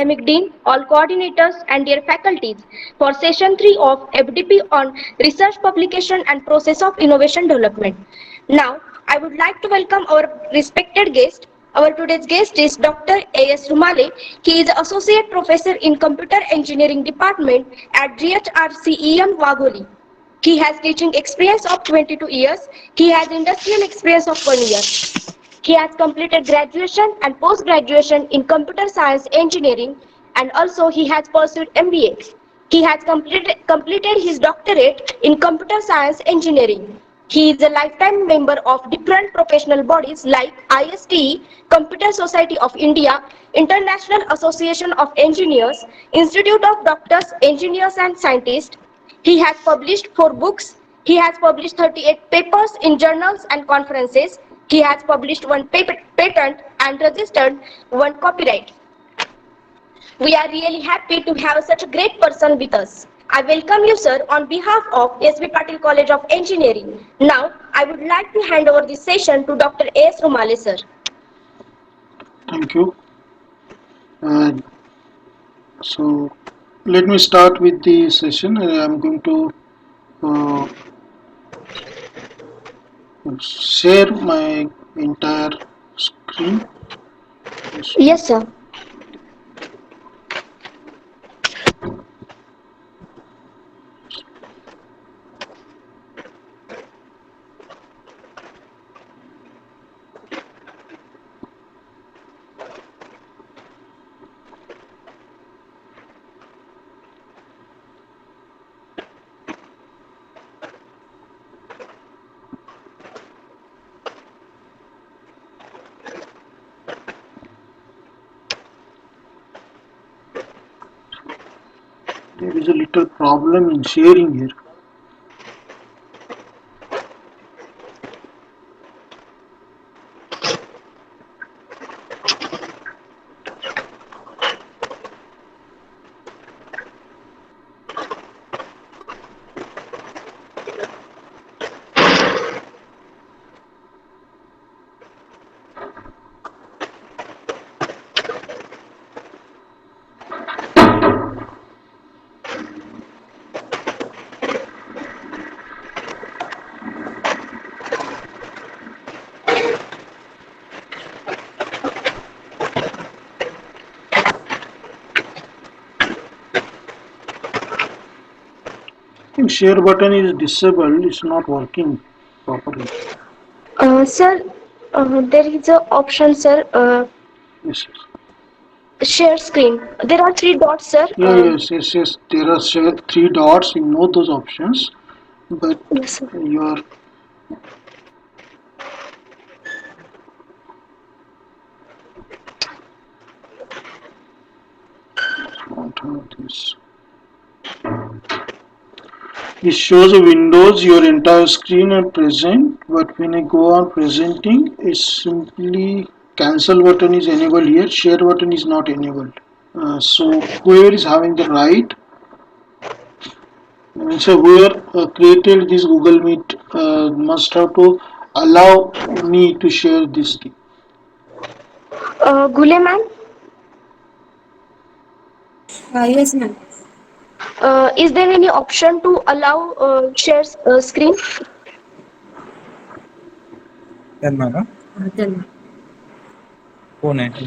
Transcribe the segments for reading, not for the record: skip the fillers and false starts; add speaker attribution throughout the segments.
Speaker 1: Academic Dean, all coordinators and dear faculties for session 3 of FDP on research publication and process of innovation development. Now, I would like to welcome our respected guest. Our today's guest is Dr. S Rumale. He is Associate Professor in Computer Engineering Department at GHRCEM Wagholi. He has teaching experience of 22 years. He has industrial experience of 1 year. He has completed graduation and post-graduation in computer science engineering, and also he has pursued MBA. He has completed his doctorate in computer science engineering. He is a lifetime member of different professional bodies like ISTE, Computer Society of India, International Association of Engineers, Institute of Doctors, Engineers and Scientists. He has published 4 books. He has published 38 papers in journals and conferences. He has published 1 patent and registered 1 copyright. We are really happy to have such a great person with us. I welcome you, sir, on behalf of S.B. Patil College of Engineering. Now, I would like to hand over this session to Dr. S. Rumale, sir.
Speaker 2: Thank you. So, let me start with the session. I am going to share my entire screen.
Speaker 1: Yes, sir.
Speaker 2: There is a little problem in sharing here. Share button is disabled, it's not working properly.
Speaker 1: Sir, there is an option, sir.
Speaker 2: Yes.
Speaker 1: Share screen. There are 3 dots, sir.
Speaker 2: Yes. There are 3 dots. You know those options, but
Speaker 1: Yes, sir.
Speaker 2: your this. It shows a windows, your entire screen are present, but when I go on presenting, it's simply cancel button is enabled here, share button is not enabled. So whoever is having the right, so whoever created this Google Meet must have to allow me to share this thing.
Speaker 1: Gule ma'am?
Speaker 3: Yes, ma'am.
Speaker 1: Is there any option to allow share screen?
Speaker 4: त्यांना का
Speaker 3: त्यांना
Speaker 4: कोण आहे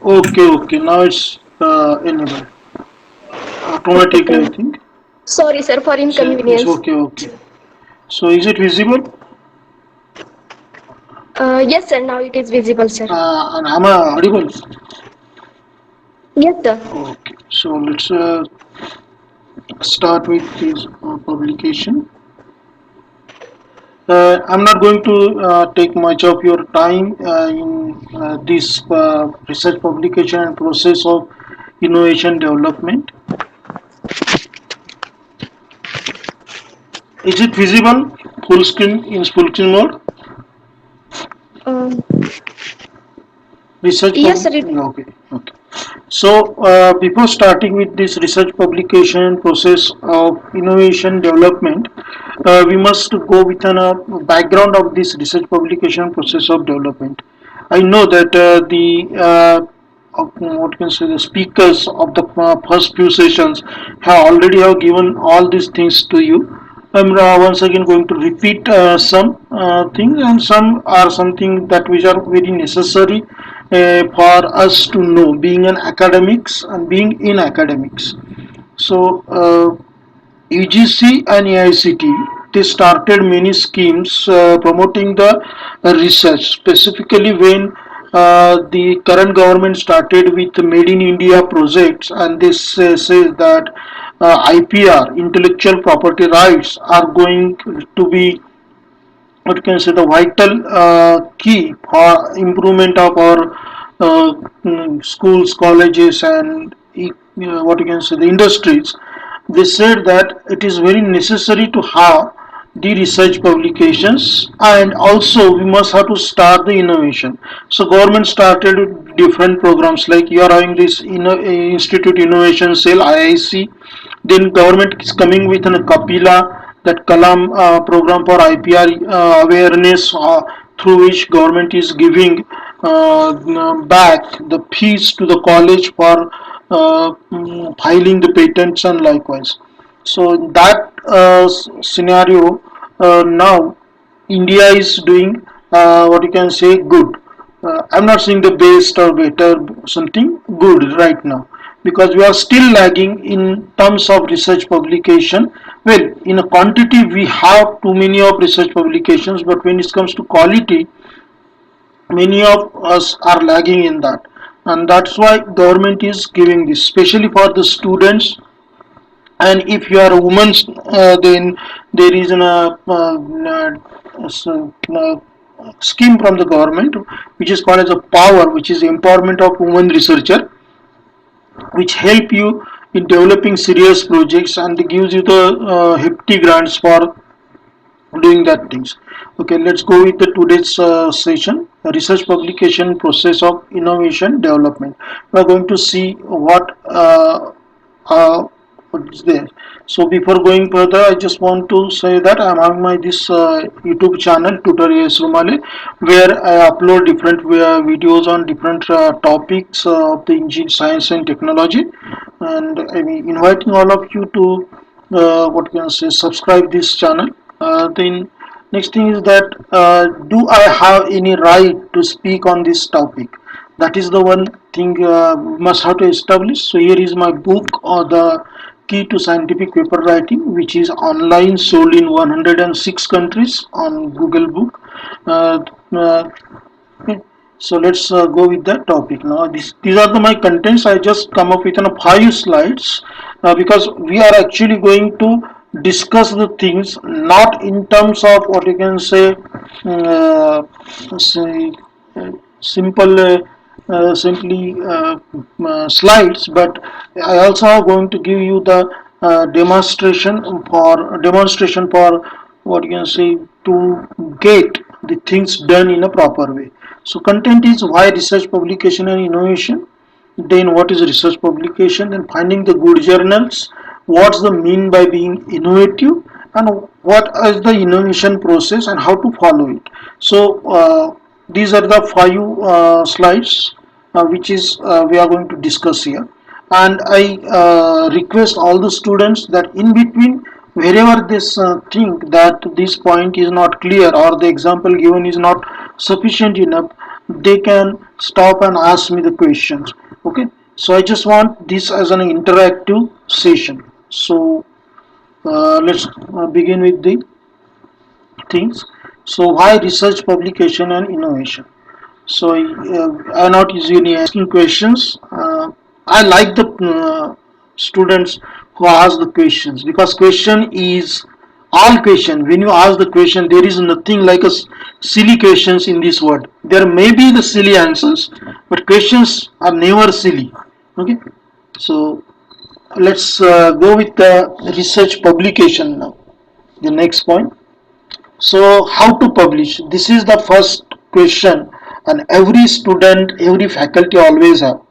Speaker 1: Okay.
Speaker 2: Okay. Now it's enabled automatically, I think.
Speaker 1: Sorry, sir, for inconvenience.
Speaker 2: It's okay. So is it visible?
Speaker 1: Yes, sir. Now it is visible, sir.
Speaker 2: And am I audible?
Speaker 1: Yes, sir.
Speaker 2: Okay. So let's start with this publication. I'm not going to take much of your time in this research publication and process of innovation development. Is it visible? Full screen mode?
Speaker 1: Um,
Speaker 2: Research.
Speaker 1: Yes, sir.
Speaker 2: Okay. So, before starting with this research publication process of innovation development, we must go with a background of this research publication process of development. I know that what can say the speakers of the first few sessions have already have given all these things to you. I'm once again going to repeat some things, and some are something that which are very necessary for us to know, being an academics and being in academics. So UGC and AICT, they started many schemes promoting the research, specifically when the current government started with Made in India projects, and this says that IPR, intellectual property rights, are going to be what can say the vital key for improvement of our schools, colleges, and what you can say the industries. They said that it is very necessary to have the research publications, and also we must have to start the innovation. So government started with different programs, like you are having this institute innovation cell IIC. Then government is coming with an Kapila, that Kalam program for IPR awareness, through which government is giving back the fees to the college for filing the patents and likewise. So in that scenario, now India is doing what you can say good. I'm not saying the best or better, something good right now, because we are still lagging in terms of research publication. Well, in a quantity we have too many of research publications, but when it comes to quality, many of us are lagging in that, and that's why government is giving this, especially for the students. And if you are a woman, then there is a scheme from the government which is called as a power, which is empowerment of women researcher, which help you in developing serious projects, and it gives you the hefty grants for doing that things. Okay, let's go with the today's session, research publication process of innovation development. We are going to see uh, what is there. So before going further, I just want to say that I am having my this YouTube channel TutorASRumale, where I upload different videos on different topics of the engineering, science and technology, and I'm inviting all of you to what can I say subscribe this channel. Then next thing is that do I have any right to speak on this topic? That is the one thing must have to establish. So here is my book, or the key to scientific paper writing, which is online, sold in 106 countries on Google Book. Uh, uh, okay. So let's go with the topic now. These are my contents. I just come up with 5 slides because we are actually going to discuss the things not in terms of what you can say, say simple simply slides, but I also am going to give you the demonstration for what you can say to get the things done in a proper way. So content is why research publication and innovation, then what is research publication, and finding the good journals, what's the mean by being innovative, and what is the innovation process and how to follow it. So these are the 5 slides which is we are going to discuss here, and I request all the students that in between, wherever this think that this point is not clear or the example given is not sufficient enough, they can stop and ask me the questions. Okay, so I just want this as an interactive session. So let's begin with the things. So why research publication and innovation? So I am not usually asking questions. I like the students who ask the questions, because question is all question. When you ask the question, there is nothing like a silly questions in this world. There may be the silly answers, but questions are never silly. Okay, so let's go with the research publication now. The next point. So how to publish? This is the first question, and every student, every faculty always have.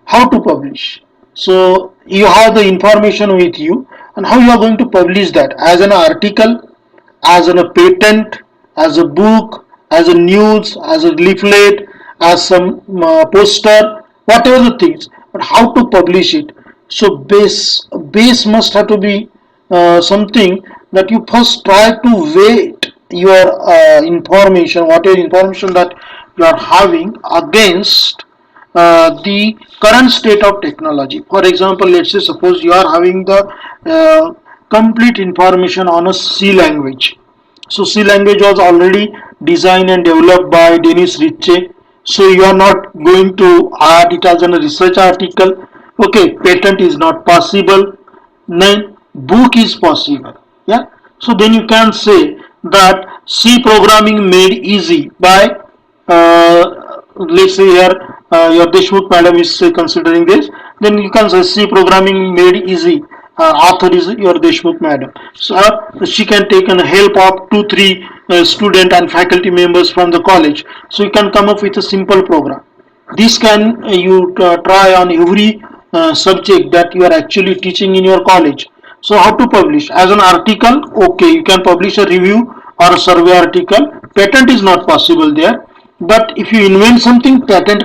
Speaker 2: How to publish? So you have the information with you, and how you are going to publish that as an article, as a patent, as a book, as a news, as a leaflet, as some poster, whatever the things. But how to publish it? So base must have to be something that you first try to weight your information, whatever information that you are having against the current state of technology. For example, let's say suppose you are having the complete information on a C language. So C language was already designed and developed by Dennis Ritchie. So you are not going to add it as a research article. Okay, patent is not possible. Then book is possible. Yeah. So then you can say that C programming made easy by let's say here your Deshmukh madam is considering this, then you can say C programming made easy. Author is your Deshmukh madam. So she can take an help of 2-3 student and faculty members from the college. So you can come up with a simple program. This can you try on every subject that you are actually teaching in your college. So how to publish? As an article, okay, you can publish a review or a survey article. Patent is not possible there, but if you invent something, patent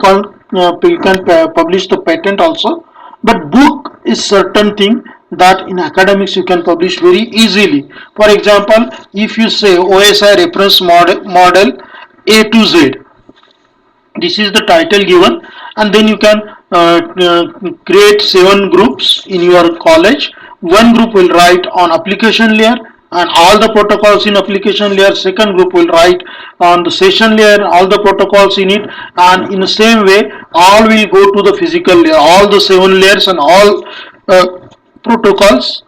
Speaker 2: you can publish the patent also. But book is certain thing that in academics you can publish very easily. For example, if you say OSI reference model A to Z, this is the title given, and then you can create 7 groups in your college. One group will write on application layer and all the protocols in application layer. Second group will write on the session layer, all the protocols in it, and in the same way all will go to the physical layer, all the 7 layers and all protocols.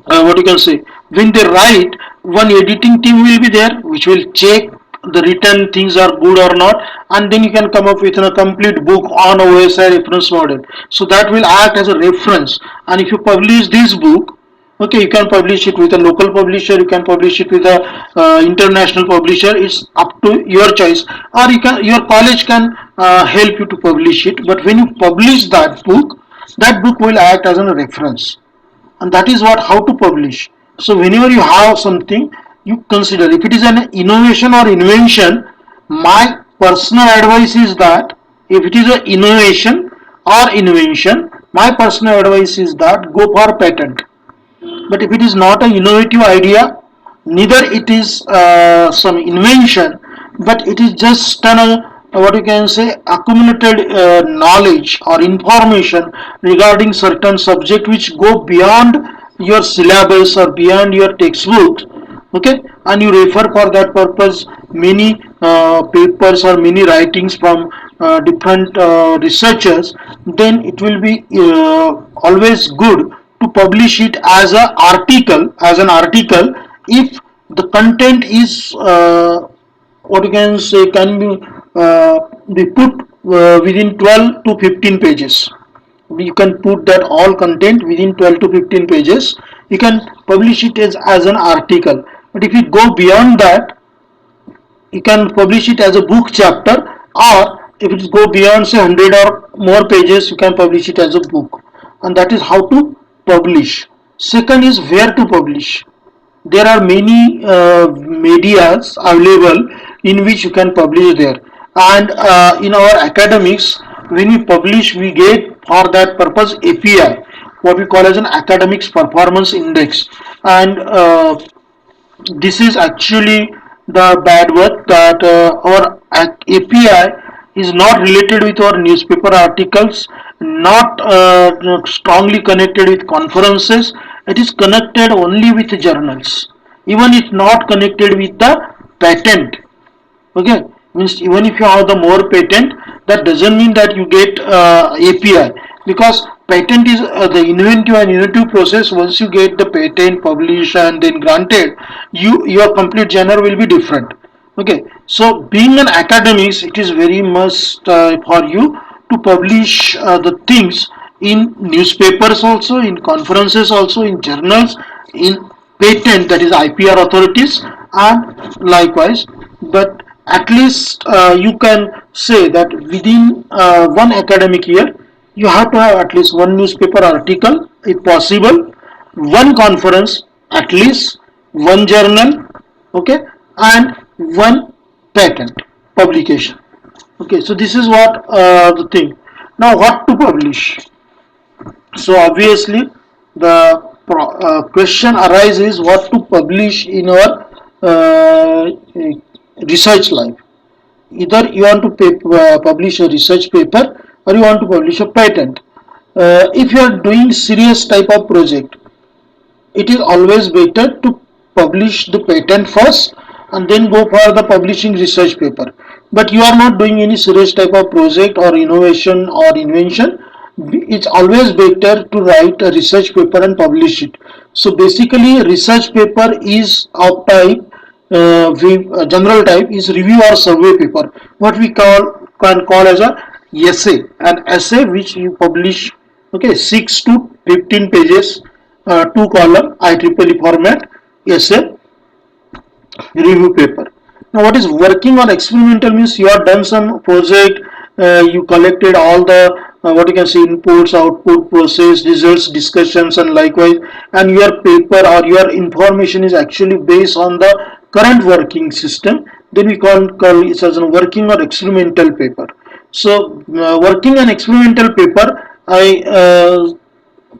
Speaker 2: What you can say, when they write, one editing team will be there which will check the written things are good or not, and then you can come up with a complete book on OSI reference model. So that will act as a reference, and if you publish this book, okay, you can publish it with a local publisher, you can publish it with a international publisher. It's up to your choice, or your college can help you to publish it. But when you publish that book will act as a reference, and that is what how to publish. So whenever you have something, you consider if it is an innovation or invention. My personal advice is that if it is an innovation or invention, my personal advice is that go for patent. But if it is not an innovative idea, neither it is some invention, but it is just what you can say accumulated knowledge or information regarding certain subject which go beyond your syllabus or beyond your textbooks. Okay, and you refer for that purpose many papers or many writings from different researchers, then it will be always good to publish it as an article if the content is what you can say can be put within 12 to 15 pages. You can put that all content within 12 to 15 pages. You can publish it as an article. But if you go beyond that, you can publish it as a book chapter, or if it go beyond say 100 or more pages, you can publish it as a book. And that is how to publish. Second is where to publish. There are many medias available in which you can publish there, and in our academics, when we publish, we get for that purpose API, what we call as an academics performance index. And this is actually the bad word that our API is not related with our newspaper articles, not strongly connected with conferences. It is connected only with journals. Even if not connected with the patent. Okay, means even if you have the more patent, that doesn't mean that you get API, because patent is the inventive and innovative process. Once you get the patent published and then granted, your complete genre will be different. Okay, so being an academics, it is very must for you to publish the things in newspapers also, in conferences also, in journals, in patent, that is IPR authorities, and likewise. But at least you can say that within one academic year you have to have at least one newspaper article if possible, one conference at least, one journal, okay, and one patent publication. Okay, so this is what the thing. Now what to publish? So obviously the question arises what to publish in our uh, research life. Either you want to publish a research paper or you want to publish a patent. If you are doing serious type of project, it is always better to publish the patent first and then go for the publishing research paper. But you are not doing any serious type of project or innovation or invention, it's always better to write a research paper and publish it. So basically research paper is of type general type is review or survey paper, what we can call as a essay, an essay which you publish, okay, 6 to 15 pages, 2 column IEEE format essay review paper. Now what is working on experimental means you have done some project, you collected all the what you can say inputs, output, process, results, discussions, and likewise, and your paper or your information is actually based on the current working system, then we can call it as a working or experimental paper. So working on experimental paper, I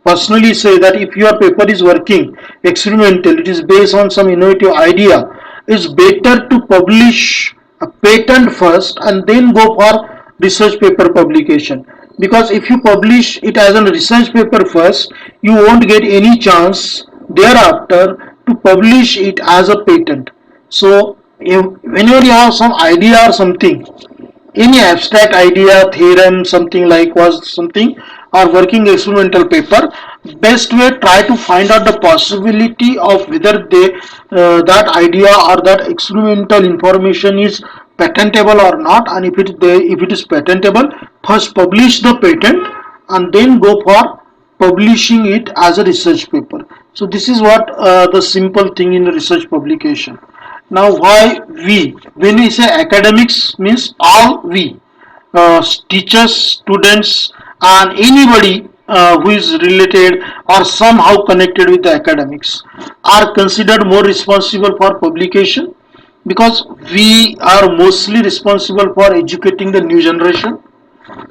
Speaker 2: personally say that if your paper is working experimental, it is based on some innovative idea, it's better to publish a patent first and then go for research paper publication. Because if you publish it as a research paper first, you won't get any chance thereafter to publish it as a patent. So whenever you have some idea or something, any abstract idea, theorem, something like was something, or working experimental paper, best way try to find out the possibility of whether they that idea or that experimental information is patentable or not, and if it is patentable, first publish the patent and then go for publishing it as a research paper. So this is what the simple thing in the research publication. Now why we? When we say academics means all we, teachers, students, and anybody who is related or somehow connected with the academics are considered more responsible for publication, because we are mostly responsible for educating the new generation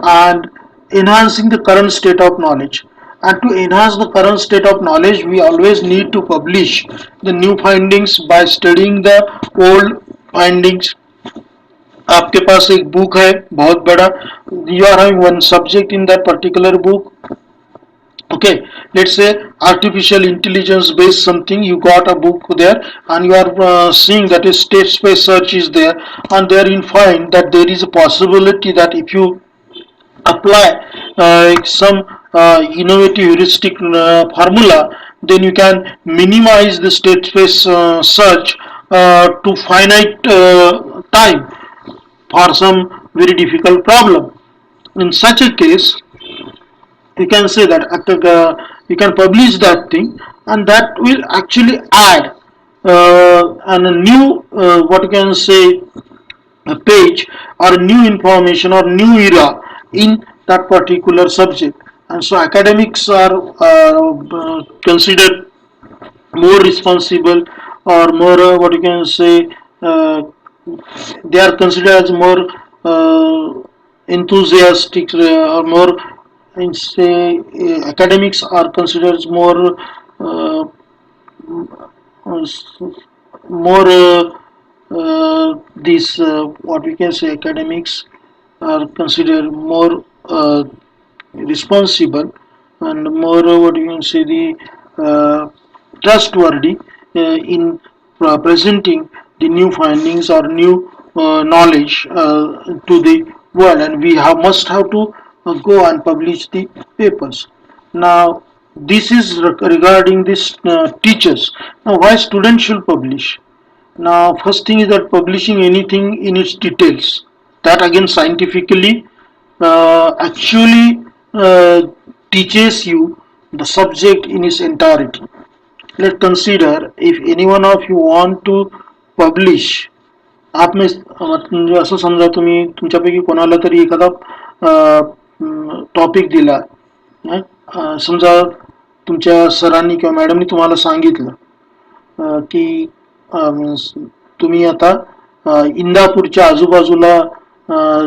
Speaker 2: and enhancing the current state of knowledge. And to enhance the current state of knowledge, we always need to publish the new findings by studying the old findings. आपके पास एक book है बहुत बड़ा, you are having one subject in that particular book, okay, let's say artificial intelligence based something, you got a book there and you are seeing that a state space search is there, and there you find that there is a possibility that if you apply some innovative heuristic formula, then you can minimize the state space search to finite time for some very difficult problem. In such a case, you can say that you can publish that thing, and that will actually add and a new what you can say a page or new information or new era in that particular subject. And so academics are considered more responsible or more what you can say they are considered as more enthusiastic or more say academics are considered as more uh, more these what we can say academics are considered more responsible and more what you can say the trustworthy in presenting the new findings or new knowledge to the world, and we must have to go and publish the papers. Now this is regarding this teachers. Now why students should publish? Now first thing is that publishing anything in its details, that again scientifically actually teaches you the subject in its entirety. Let's consider if any one of you want to publish, आप में म्हणजे असं समजा तुम्ही तुमच्यापैकी कोणाला तरी एखादा टॉपिक दिला, समजा तुमच्या सरांनी किंवा मॅडमनी तुम्हाला सांगितलं की तुम्ही आता इंदापूरच्या आजूबाजूला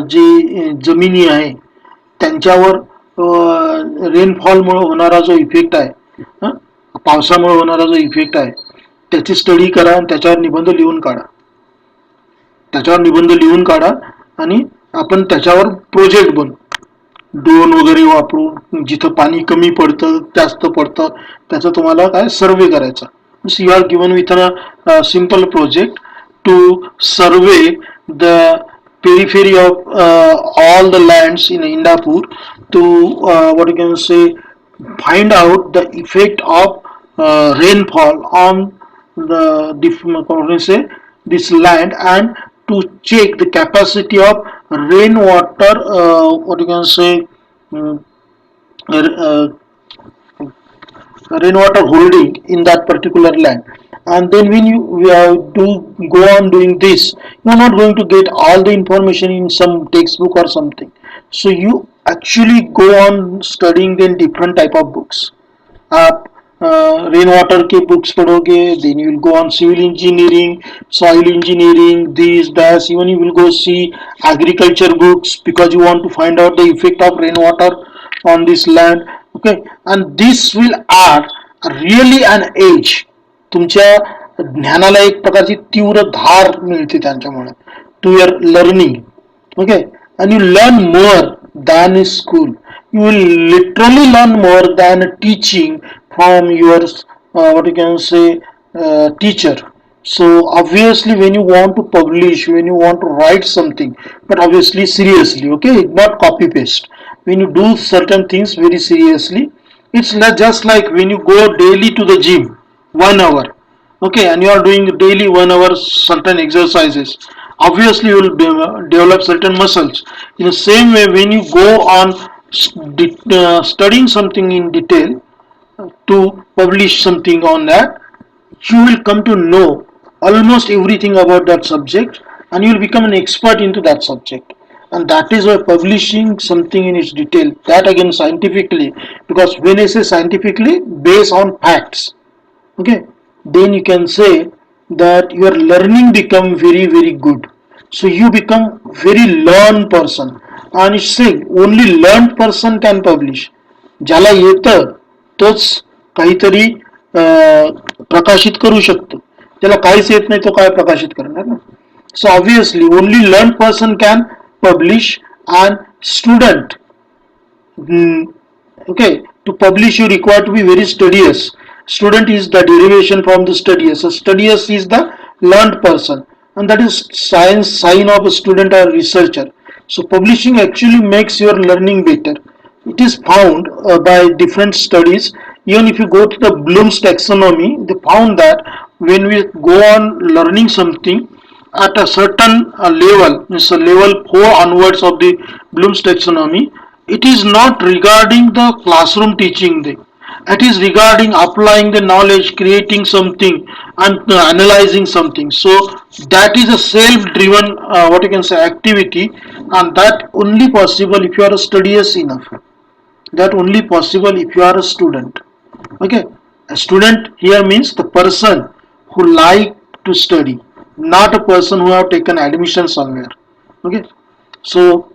Speaker 2: जी जमिनी आहे त्यांच्यावर रेनफॉलमुळे होणारा जो इफेक्ट आहे, पावसामुळे होणारा जो इफेक्ट आहे त्याची स्टडी करा आणि त्याच्यावर निबंध लिहून काढा आणि आपण त्याच्यावर प्रोजेक्ट बनवू. ड्रोन वगैरे वापरून जिथं पाणी कमी पडतं जास्त पडतं त्याचा तुम्हाला काय सर्वे करायचा. You are given with a simple project to survey the periphery of all the lands in Indapur to what you can say find out the effect of rainfall on the this land and to check the capacity of rainwater what you can say um, uh, rainwater holding in that particular land. And then when you do go on doing this, you are not going to get all the information in some textbook or something. So you actually go on studying then different type of books. आप rain water के books पढ़ोगे, then you will go on civil engineering, soil engineering, this, that, even you will go see agriculture books because you want to find out the effect of rainwater on this land. Okay, and this will add really an edge. तुमच्या ज्ञानाला एक प्रकारची तीव्र धार मिळते त्यांच्यामुळे to your learning. Okay, and you learn more than in school. You will literally learn more than teaching from your what you can say teacher. So obviously when you want to publish, when you want to write something, but obviously seriously, okay, not copy paste, when you do certain things very seriously, it's just like when you go daily to the gym 1 hour, okay, and you are doing daily 1 hour certain exercises, obviously you will develop certain muscles. In the same way, when you go on studying something in detail to publish something on that, you will come to know almost everything about that subject and you will become an expert into that subject. And that is why publishing something in its detail, that again scientifically, because when I say scientifically, based on facts, okay, then you can say that your learning become very good. So you become very learned person. And it's saying only learned person can publish. ज्याला येतं तोच काहीतरी प्रकाशित करू शकतो, ज्याला काहीच येत नाही तो काय प्रकाशित करणार ना. So obviously only learn person can publish and student. Okay, to publish you require to be very studious. Student is the derivation from the studious. So studious is the learned person, and that is science sign of a student or researcher. So publishing actually makes your learning better. It is found by different studies. Even if you go to the Bloom's taxonomy, they found that when we go on learning something at a certain level, means level 4 onwards of the Bloom's taxonomy, it is not regarding the classroom teaching thing. It is regarding applying the knowledge, creating something, and analyzing something. So that is a self-driven, what you can say, activity, and that only possible if you are studious enough. That only possible if you are a student. Okay, a student here means the person who like to study, not a person who have taken admission somewhere. Okay, so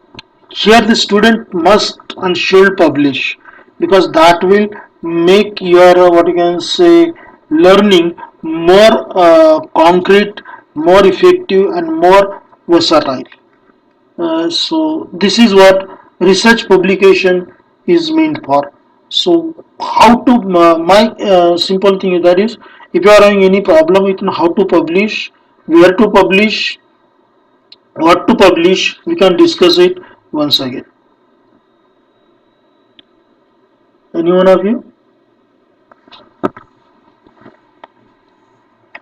Speaker 2: here the student must and should publish because that will make your what you can say learning more concrete, more effective, and more versatile. So this is what research publication is meant for. So how to my simple thing is that is, if you are having any problem with how to publish, where to publish, what to publish, we can discuss it once again. Any one of you?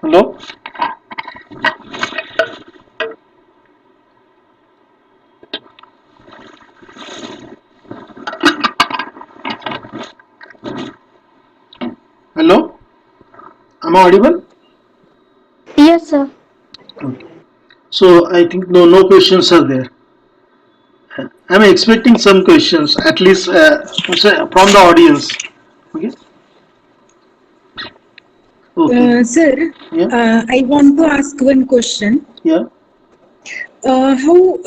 Speaker 2: Hello? Hello? Am I audible?
Speaker 1: Yes, sir.
Speaker 2: Okay. So I think no questions are there. I'm expecting some questions, at least from the audience. Okay. Okay.
Speaker 3: Sir,
Speaker 2: Yeah.
Speaker 3: I want to ask one question.
Speaker 2: Yeah.
Speaker 3: How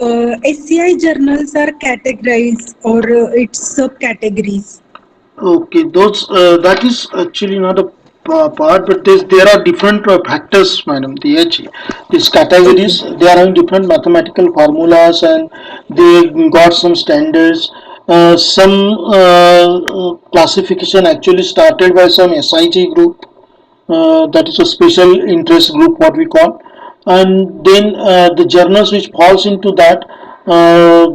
Speaker 3: SCI journals are categorized or its subcategories?
Speaker 2: Okay, those that is actually not a part, but there are different factors, madam. These
Speaker 3: Okay.
Speaker 2: categories, they are having different mathematical formulas, and they got some standards. Some classification actually started by some SIG group, that is a special interest group, what we call. And then the journals which falls into that,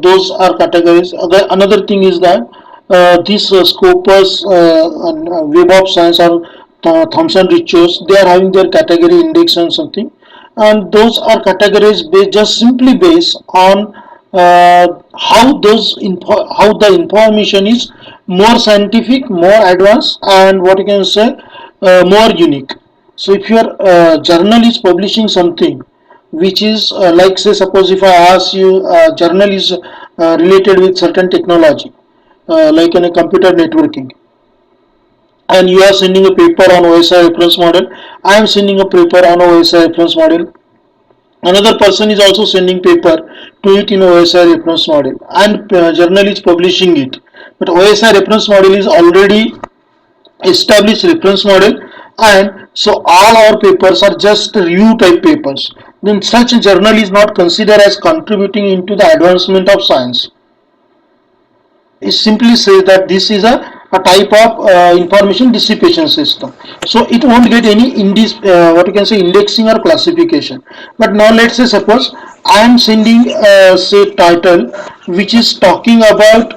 Speaker 2: those are categories. Another thing is that these Scopus and Web of Science or Thomson Richos, they are having their category index and something, and those are categories based, just simply based on how the information is more scientific, more advanced, and what you can say, more unique. So if your journal is publishing something which is like, say, suppose if I ask you, journal is related with certain technology, like in a computer networking, and you are sending a paper on OSI reference model, I am sending a paper on OSI reference model, another person is also sending paper to it in OSI reference model, and journal is publishing it, but OSI reference model is already established reference model, and so all our papers are just review type papers, then such a journal is not considered as contributing into the advancement of science. It simply says that this is a type of information dissipation system, so it won't get any what you can say, indexing or classification. But now let's say, suppose I am sending say title which is talking about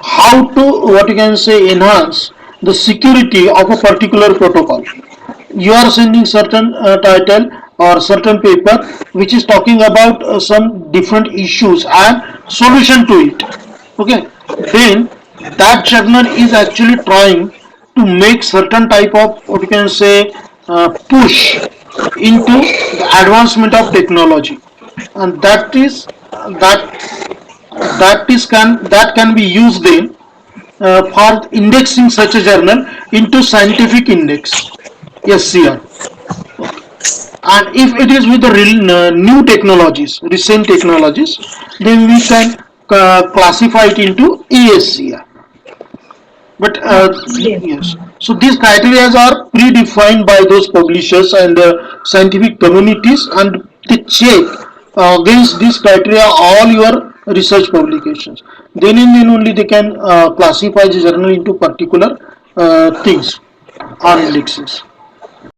Speaker 2: how to, what you can say, enhance the security of a particular protocol. You are sending certain title or certain paper which is talking about some different issues and solution to it. Okay, then that journal is actually trying to make certain type of, what you can say, push into the advancement of technology, and that can be used then for indexing such a journal into scientific index, SCR. Okay. And if it is with the new technologies, recent technologies, then we can classify it into ESCR. But
Speaker 3: Yes.
Speaker 2: yes, so these criteria are predefined by those publishers and scientific communities, and they check against these criteria all your research publications. Then and then only they can classify the journal into particular things or indexes.